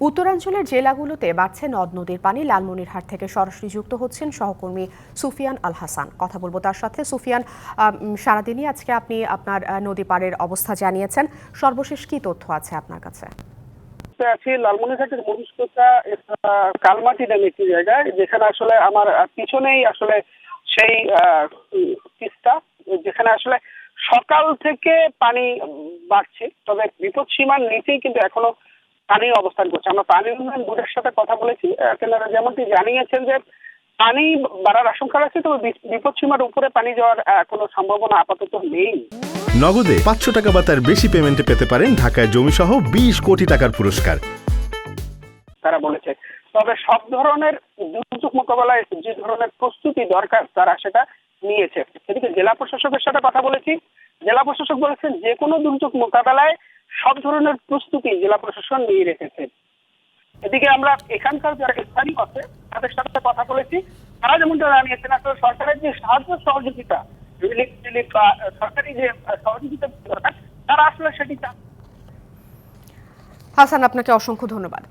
উত্তরাঞ্চলের জেলাগুলোতে বাড়ছে নদ নদীর পানি। লালমনিরহাট থেকে সরাসরি যুক্ত হচ্ছেন সহকর্মী সুফিয়ান আল হাসান। কথা বলবো তার সাথে। সুফিয়ান, সারাদিনই আজকে আপনি আপনার নদী পাড়ের অবস্থা জানিয়েছেন, সর্বশেষ কি তথ্য আছে আপনার কাছে? আছি লালমনিরহাটের মহিষকুচা কালমাটি নামে একটি জায়গায়, যেখানে আসলে আমার পিছনেই আসলে সেই তিস্তা, যেখানে আসলে সকাল থেকে পানি বাড়ছে, তবে বিপদ সীমার নিচেই কিন্তু এখনো পানি অবস্থান করছে। আমরা পানি উন্নয়ন বোর্ডের সাথে কথা বলেছি, তেনারা যেমনটি জানিয়েছেন যে পানি বাড়ার আশঙ্কা আছে, তবে বিপদ সীমার উপরে পানি যাওয়ার কোনো সম্ভাবনা আপাতত নেই। নগদে 500 টাকা বা তার বেশি পেমেন্টে পেতে পারেন ঢাকায় জমিসহ 20 কোটি টাকার পুরস্কার। তারা বলেছে, তবে সব ধরনের দুর্যোগ মোকাবেলায় যে ধরনের প্রস্তুতি দরকার তারা সেটা নিয়েছে। এদিকে জেলা প্রশাসকের সাথে কথা বলেছি, জেলা প্রশাসক বলেছেন যে কোনো দুর্যোগ মোকাবেলায় সব ধরনের প্রস্তুতি জেলা প্রশাসন নিয়ে রেখেছে। এদিকে আমরা এখানকার যারা স্থানীয় আছে তাদের সাথে কথা বলেছি, তারা যেমনটা জানিয়েছেন আসলে সরকারের যে সাহায্য সহযোগিতা, রিলিফ বা সরকারি যে সহযোগিতা দরকার, তারা আসলে সেটি হাসান, আপনাকে অসংখ্য ধন্যবাদ।